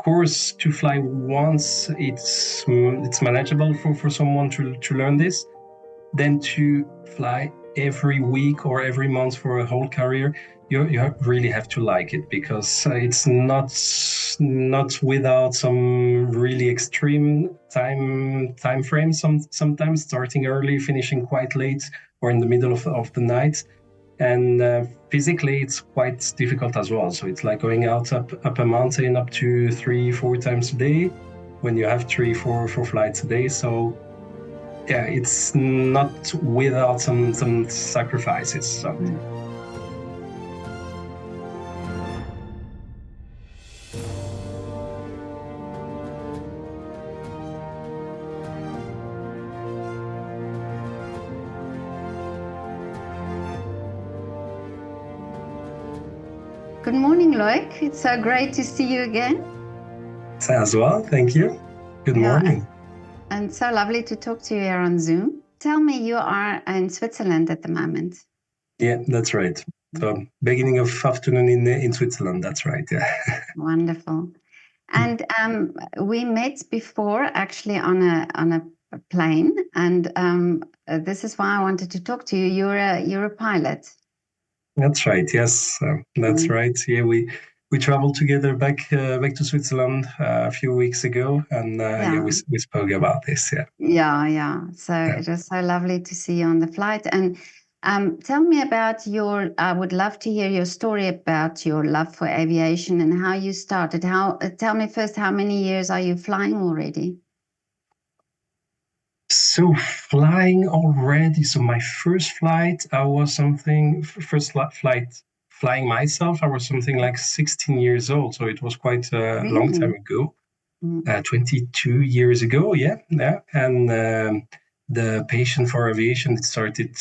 course, to fly once, it's manageable for someone to learn this. Then to fly every week or every month for a whole career, you really have to like it, because it's not without some really extreme time frames. Sometimes starting early, finishing quite late, or in the middle of the night. And physically it's quite difficult as well. So it's like going out up a mountain up to 3-4 times a day when you have 3-4 flights a day. So yeah, it's not without some sacrifices. So. Good morning, Loïc. It's so great to see you again. As well, thank you. Good morning. And so lovely to talk to you here on Zoom. Tell me, you are in Switzerland at the moment. Yeah, that's right. So beginning of afternoon in Switzerland, that's right, yeah. Wonderful. And we met before, actually, on a plane, and this is why I wanted to talk to you. You're a pilot. That's right. Yes, that's right. Yeah, we traveled together back to Switzerland a few weeks ago, and we spoke about this. Yeah. So it was so lovely to see you on the flight. And tell me about I would love to hear your story about your love for aviation and how you started. Tell me first, how many years are you flying already? So flying already. So my first flight, flying myself, I was something like 16 years old. So it was quite a long time ago, 22 years ago. Yeah. And the passion for aviation started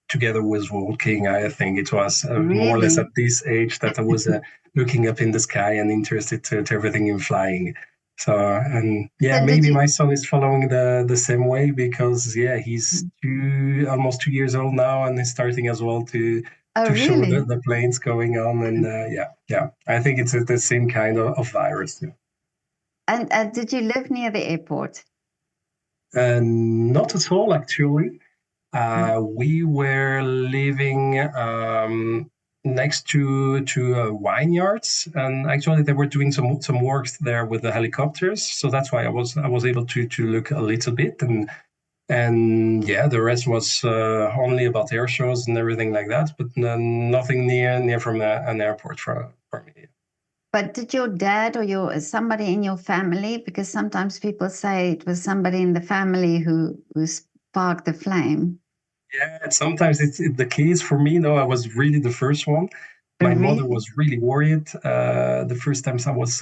together with walking. I think it was more or less at this age that I was looking up in the sky and interested to everything in flying. So, and maybe my son is following the same way, because he's almost 2 years old now, and he's starting as well to show the planes going on. And I think it's the same kind of virus. Yeah. And did you live near the airport? Not at all, actually. We were living next to vineyards, and actually they were doing some works there with the helicopters. So that's why I was able to look a little bit, and the rest was only about air shows and everything like that, but nothing near from an airport for me. But did your dad or somebody in your family, because sometimes people say it was somebody in the family who sparked the flame? Yeah, sometimes it's the case. For me, though, I was really the first one. My mother was really worried the first times I was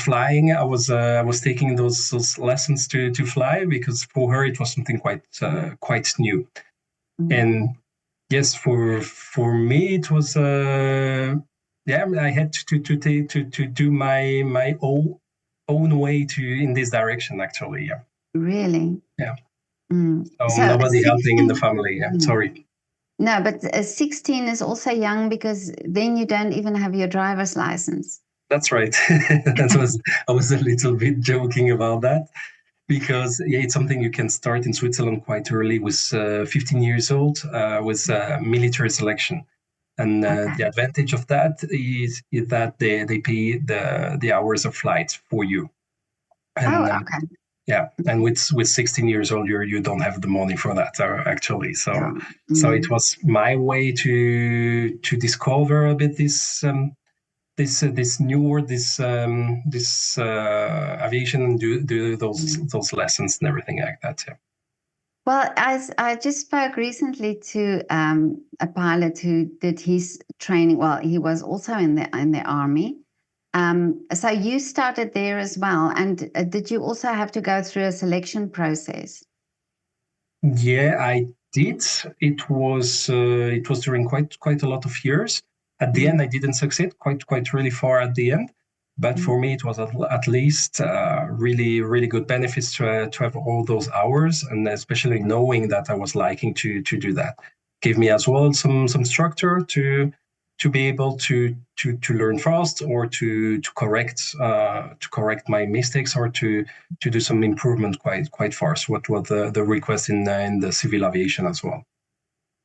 flying. I was taking those lessons to fly, because for her it was something quite new. And yes, for me it was I had to do my own way in this direction, actually. Yeah. Really? Yeah. So nobody helping in the family. Yeah. Sorry. No, but 16 is also young, because then you don't even have your driver's license. That's right. I was a little bit joking about that, because it's something you can start in Switzerland quite early, with 15 years old, with military selection. And the advantage of that is that they pay the hours of flight for you. And, yeah, and with 16 years old, you don't have the money for that, actually. So it was my way to discover a bit this new world, this aviation, and do those lessons and everything like that. Yeah. Well, I just spoke recently to a pilot who did his training. Well, he was also in the army. So you started there as well, and did you also have to go through a selection process? Yeah, I did. It was during quite a lot of years. At the end, I didn't succeed quite really far at the end. But for me, it was at least really good benefits to have all those hours, and especially knowing that I was liking to do that. Gave me as well some structure to to be able to learn fast, or to correct my mistakes, or to do some improvement quite fast. What was the request in the civil aviation as well.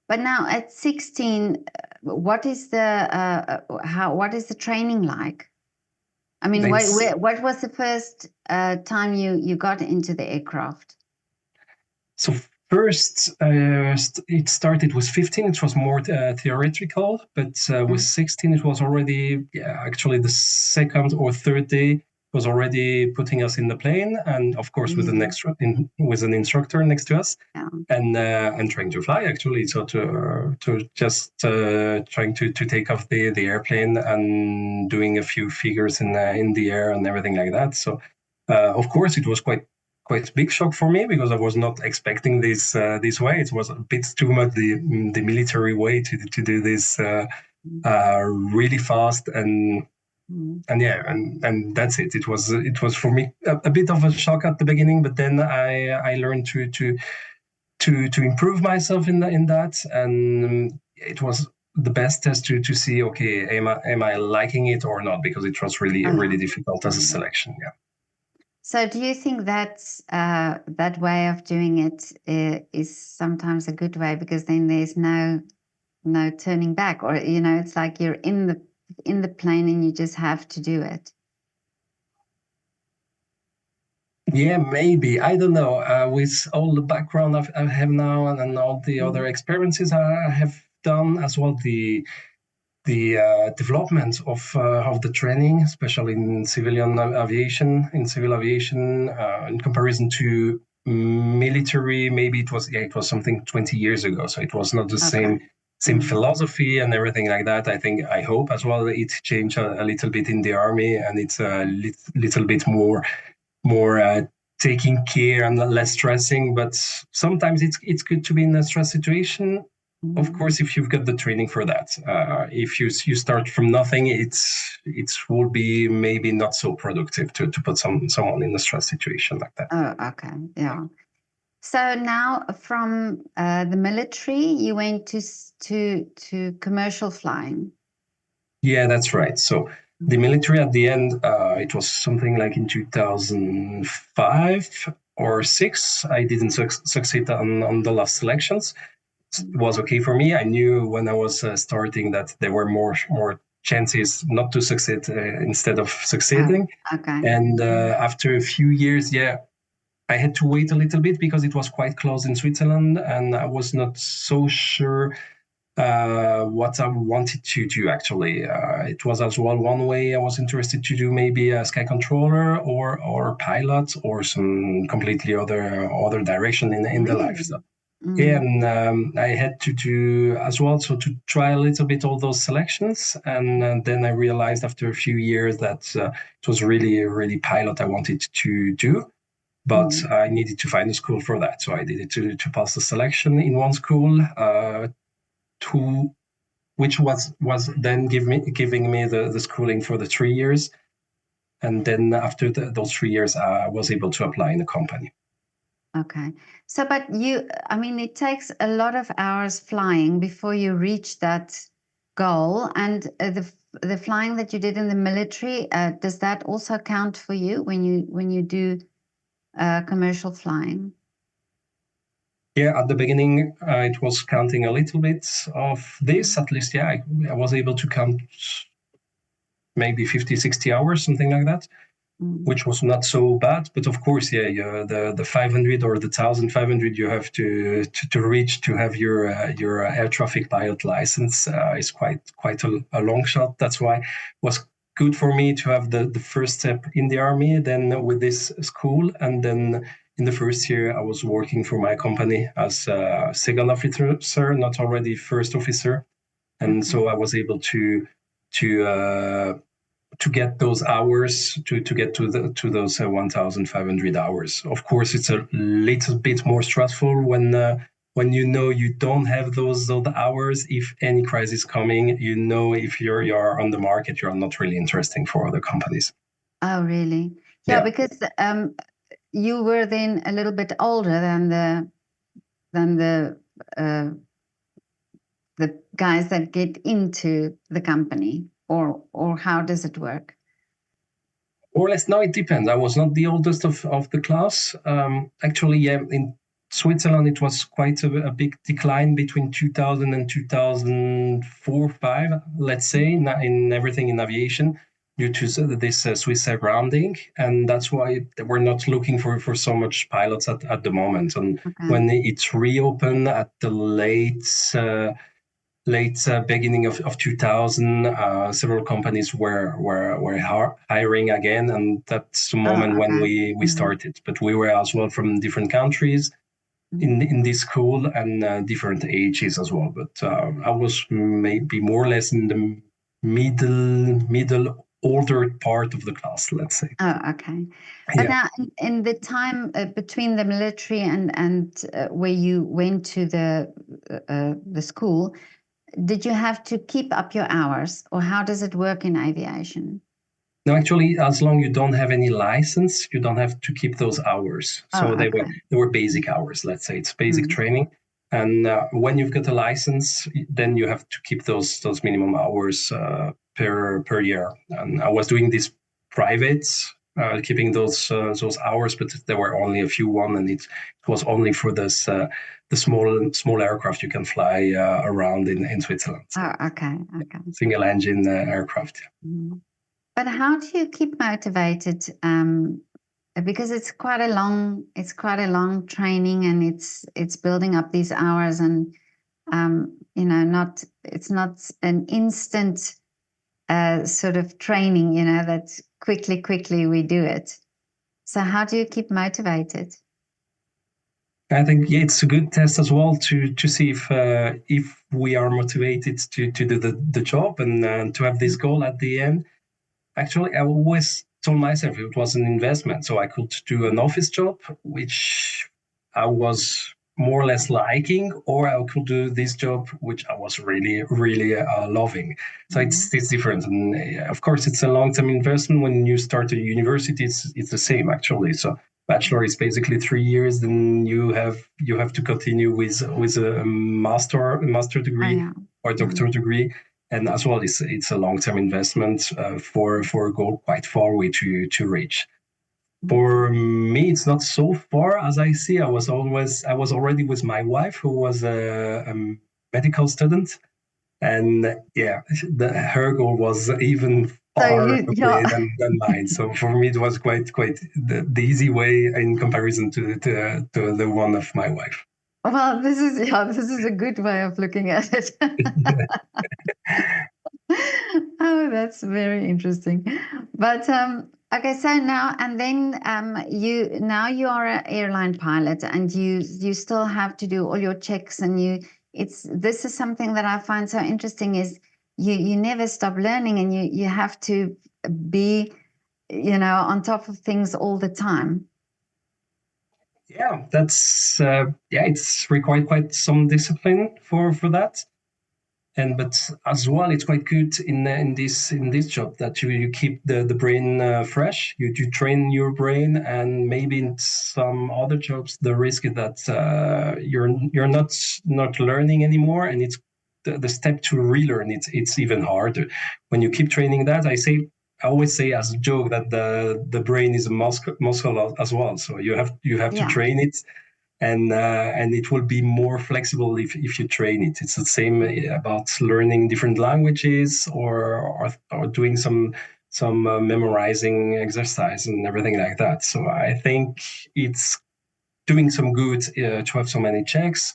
But now at 16, what is the training like? I mean, what was the first time you got into the aircraft? So first, it started with 15. It was more theoretical, but with 16, it was already actually the second or third day was already putting us in the plane, and of course with with an instructor next to us, and trying to fly actually. So to just trying to take off the airplane and doing a few figures in the air and everything like that. So of course it was quite big shock for me, because I was not expecting this way. It was a bit too much the military way to do this really fast, and yeah, and that's it. It was for me a bit of a shock at the beginning, but then I learned to improve myself in that, and it was the best test to see, okay, am I liking it or not, because it was really difficult as a selection. Yeah. So do you think that way of doing it is sometimes a good way, because then there's no turning back, or it's like you're in the plane and you just have to do it? Yeah, maybe. I don't know. With all the background I have now, and all the other experiences I have done as well, the development of the training, especially in civil aviation, in comparison to military, maybe it was something 20 years ago. So it was not the same philosophy and everything like that. I hope as well it changed a little bit in the army, and it's a little bit more taking care and less stressing. But sometimes it's good to be in a stress situation. Of course, if you've got the training for that. If you start from nothing, it will be maybe not so productive to put someone in a stress situation like that. Oh, okay, yeah. So now from the military, you went to commercial flying. Yeah, that's right. So the military at the end, it was something like in 2005 or 6. I didn't succeed on the last selections. It was okay for me. I knew when I was starting that there were more chances not to succeed instead of succeeding. Okay. And after a few years, I had to wait a little bit, because it was quite close in Switzerland, and I was not so sure what I wanted to do actually. It was as well one way I was interested to do, maybe a sky controller or pilot, or some completely other direction in the life. So, and I had to do as well, so to try a little bit all those selections, and then I realized after a few years that it was really pilot I wanted to do. But I needed to find a school for that, so I needed to pass the selection in one school, which was then giving me the schooling for the 3 years, and then after those 3 years, I was able to apply in a company. Okay, so but it takes a lot of hours flying before you reach that goal, and the flying that you did in the military, does that also count for you when you do commercial flying? Yeah, at the beginning, it was counting a little bit of this. At least, I was able to count maybe 50, 60 hours, something like that, which was not so bad. But of course, the 500 or the 1,500 you have to reach to have your air traffic pilot license is quite a long shot. That's why it was good for me to have the first step in the army, then with this school, and then in the first year I was working for my company as a second officer, not already first officer, and so I was able to get those hours, to get to those 1,500 hours. Of course, it's a little bit more stressful when you don't have those hours. If any crisis coming, if you're on the market, you're not really interesting for other companies. Oh, really? Yeah, because you were then a little bit older than the the guys that get into the company, or how does it work? More or less, no, it depends. I was not the oldest of the class. Actually, yeah, in Switzerland, it was quite a big decline between 2000 and 2004, 5, let's say, in everything in aviation due to this Swiss grounding. And that's why we're not looking for so much pilots at the moment. And when it's reopened at the late beginning of 2000, several companies were hiring again, and that's the moment when we started. But we were as well from different countries in this school, and different ages as well. But I was maybe more or less in the middle older part of the class, let's say. Oh, okay. But now, in the time between the military and where you went to the school, did you have to keep up your hours, or how does it work in aviation? No, actually, as long you don't have any license, you don't have to keep those hours. So they were basic hours. Let's say it's basic training. And when you've got a license, then you have to keep those minimum hours per year. And I was doing this private, keeping those hours, but there were only a few and it was only for this the small aircraft you can fly around in Switzerland. So, okay. Single engine aircraft. But how do you keep motivated? Because it's quite a long training, and it's building up these hours, and it's not an instant sort of training, that quickly we do it. So how do you keep motivated? I think it's a good test as well to see if we are motivated to do the job and to have this goal at the end. Actually, I always told myself it was an investment, so I could do an office job, which I was more or less liking, or I could do this job, which I was really loving. So it's different, and of course, it's a long-term investment. When you start a university, it's the same actually. So bachelor is basically 3 years, then you have to continue with a master degree or doctoral degree. And as well, it's a long-term investment for a goal quite far away to reach. For me, it's not so far as I see. I was already with my wife, who was a medical student, and her goal was even far away than mine. So for me, it was quite the easy way in comparison to the one of my wife. Well, this is a good way of looking at it. Oh, that's very interesting. But okay, so now and then you are an airline pilot, and you still have to do all your checks, and this is something that I find so interesting, is you never stop learning, and you have to be on top of things all the time. Yeah, that's it's required quite some discipline for that. But as well, it's quite good in this job that you keep the brain fresh. You train your brain, and maybe in some other jobs the risk is that you're not learning anymore, and it's the step to relearn. It's even harder when you keep training that. I always say as a joke that the brain is a muscle as well. So you have to train it. And it will be more flexible if you train it. It's the same about learning different languages or doing some memorizing exercise and everything like that. So I think it's doing some good to have so many checks.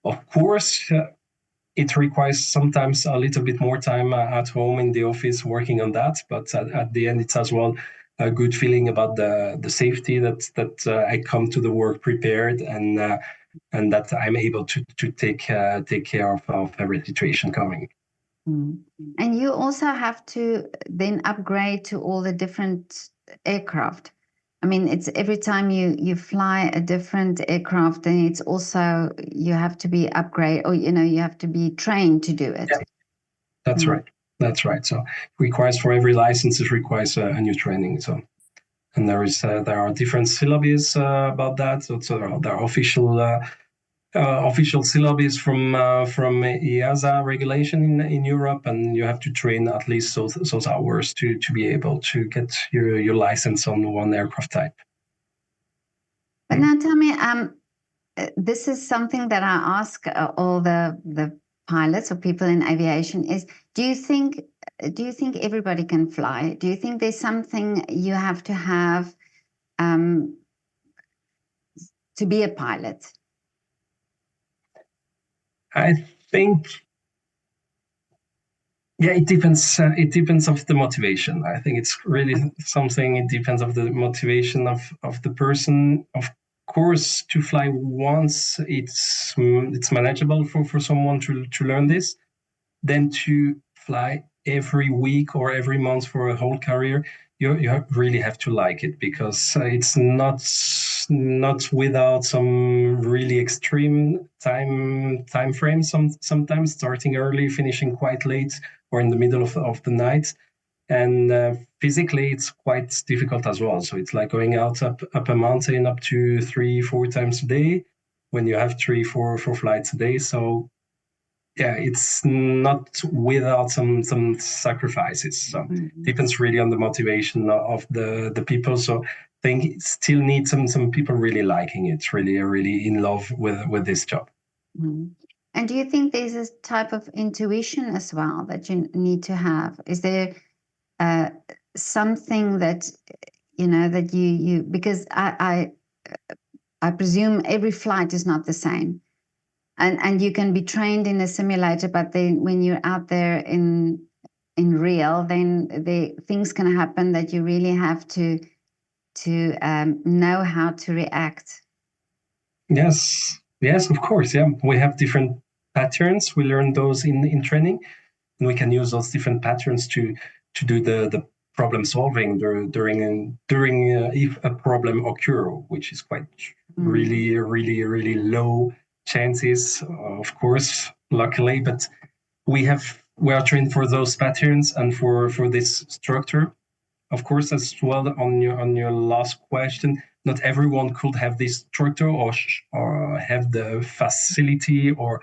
Of course, it requires sometimes a little bit more time at home in the office working on that, but at the end, it's as well a good feeling about the safety that I come to the work prepared, and that I'm able to take care of every situation coming. And you also have to then upgrade to all the different aircraft. I mean, it's every time you fly a different aircraft, then it's also you have to be upgrade, or you have to be trained to do it. Yeah, that's right. That's right. So it requires for every license, it requires a new training. So, and there are different syllabi about that. So there are official official syllabus from EASA regulation in Europe, and you have to train at least those hours to be able to get your license on one aircraft type. But now tell me, this is something that I ask all the pilots or people in aviation is, do you think everybody can fly? Do you think there's something you have to have to be a pilot? I think, yeah, it depends. It depends of the motivation. I think it's really something. It depends of the motivation of the person. Of course, to fly once, it's manageable for someone to learn this. Then to fly every week or every month for a whole career, you really have to like it, because it's not without some really extreme time frames. Sometimes starting early, finishing quite late, or in the middle of the night. And physically, it's quite difficult as well. So it's like going out up a mountain up to 3-4 times a day when you have 3-4 flights a day. So yeah, it's not without some sacrifices. So depends really on the motivation of the people. So I think it still needs some people really liking it, really in love with this job. And do you think there's a type of intuition as well that you need to have? Is there something that that you because I presume every flight is not the same. And you can be trained in a simulator, but then when you're out there in real, then things can happen that you really have to know how to react. Yes, of course. Yeah, we have different patterns. We learn those in training, and we can use those different patterns to do the problem solving during if a problem occur, which is quite really low chances, of course, luckily. But we are trained for those patterns and for this structure. Of course, as well, on your last question, not everyone could have this structure or have the facility or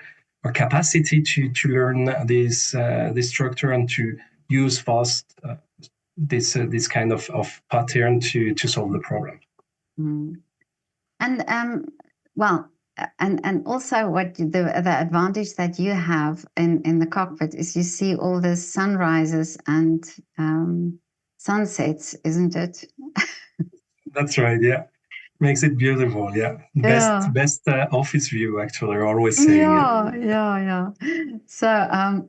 capacity to learn this structure and to use fast this kind of pattern to solve the problem. And well, and also what the advantage that you have in the cockpit is you see all the sunrises and sunsets, isn't it? That's right. Yeah, makes it beautiful. Yeah, best office view, actually. Always saying. Yeah. So,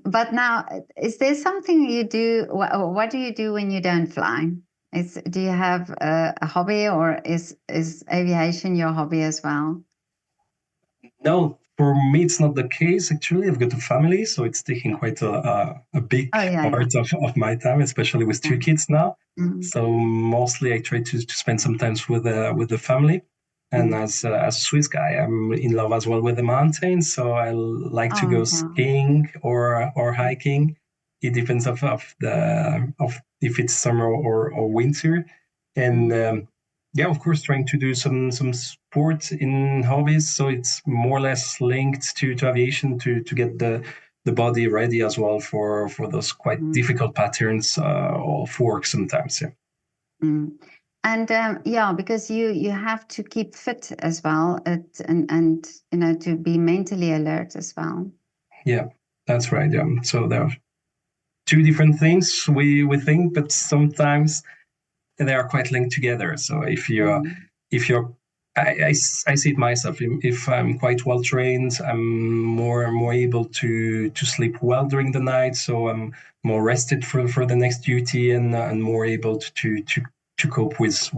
but now, is there something you do? What do you do when you don't fly? Do you have a hobby, or is aviation your hobby as well? No, for me, it's not the case. Actually, I've got a family, so it's taking quite a big part of my time, especially with 2 kids now. So mostly I try to spend some time with the family. And as a Swiss guy, I'm in love as well with the mountains. So I like to go skiing or hiking. It depends of if it's summer or winter. And yeah, of course, trying to do some sport in hobbies. So it's more or less linked to aviation to get the body ready as well for those quite difficult patterns of work sometimes. Yeah. And yeah, because you have to keep fit as well, and to be mentally alert as well. Yeah, that's right. Yeah. So there are 2 different things we think, but sometimes they are quite linked together. So if you're I see it myself. If I'm quite well trained, I'm more able to sleep well during the night. So I'm more rested for the next duty, and more able to cope with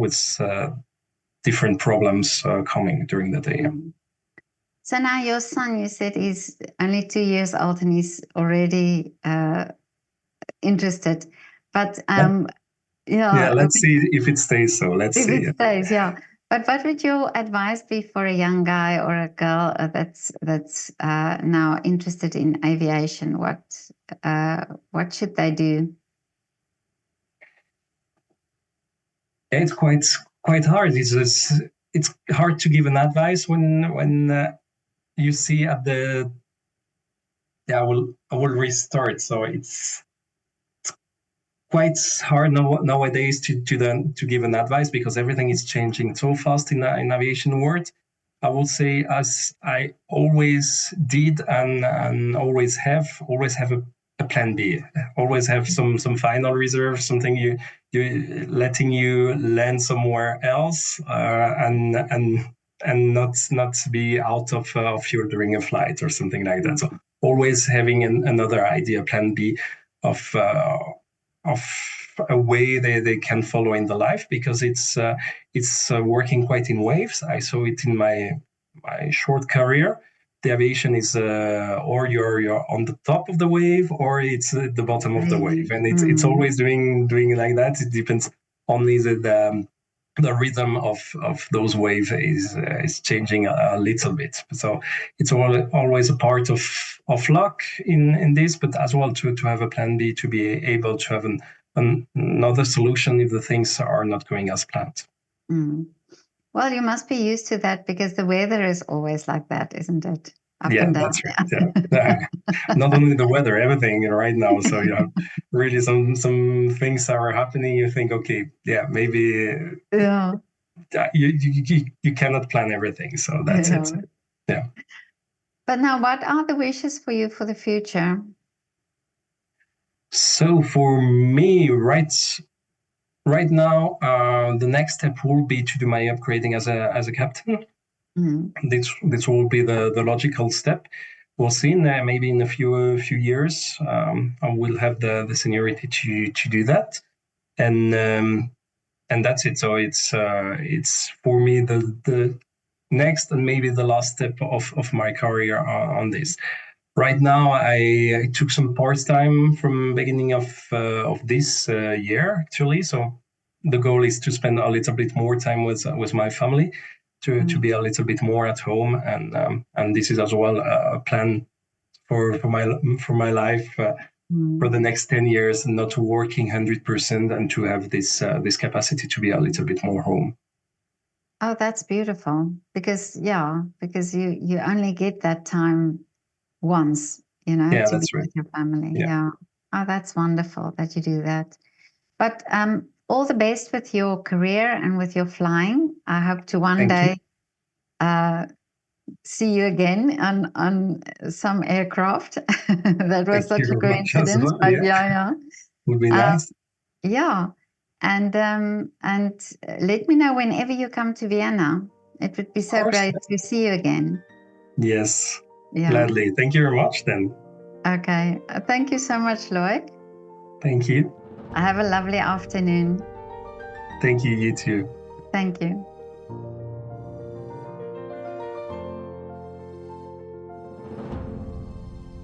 different problems coming during the day. So now your son, you said he's only 2 years old and he's already interested. But yeah, let's see if it stays so. Let's see. If it stays, yeah. But what would your advice be for a young guy or a girl that's now interested in aviation? What should they do? It's quite hard. It's hard to give an advice when you see at the I will restart. So it's quite hard nowadays to give an advice because everything is changing so fast in aviation world. I would say, as I always did and always have a plan B. Always have some final reserve, something you letting you land somewhere else, and not be out of fuel during a flight or something like that. So always having another idea, plan B, of of a way they can follow in the life, because it's working quite in waves. I saw it in my short career. The aviation is or you're on the top of the wave, or it's at the bottom of the wave, Really? and it's always doing like that. It depends only the rhythm of those waves is changing a little bit. So it's always a part of luck in this, but as well to have a plan B, to be able to have another solution if the things are not going as planned. Mm. Well, you must be used to that because the weather is always like that, isn't it? Up Yeah, and down. that's right. Yeah. Not only the weather, everything right now. So you have really some things are happening. You think, okay, yeah, maybe Yeah. you cannot plan everything. So that's it. Yeah. Yeah. But now, what are the wishes for you for the future? So for me, right now, the next step will be to do my upgrading as a captain. Mm. This will be the logical step. We'll see. Maybe in a few years, I will have the seniority to do that, and that's it. So it's for me the next and maybe the last step of my career on this. Right now, I took some part time from beginning of this year actually. So the goal is to spend a little bit more time with my family, to be a little bit more at home, and this is as well a plan for my life. For the next 10 years, not working 100%, and to have this capacity to be a little bit more home. Oh, that's beautiful. Because you only get that time once, Yeah, to be that's right. with your family. Yeah. Yeah. Oh, that's wonderful that you do that. But all the best with your career and with your flying. I hope to one Thank you. day uh, see you again on some aircraft. That was Thank you such a very much as coincidence, well. but Yeah, yeah, would be yeah. nice. Yeah. And let me know whenever you come to Vienna. It would be Of so course. great to see you again. Yes, Yeah. gladly. Thank you very much then. Okay. Thank you so much, Loic. Thank you. Have a lovely afternoon. Thank you, you too. Thank you.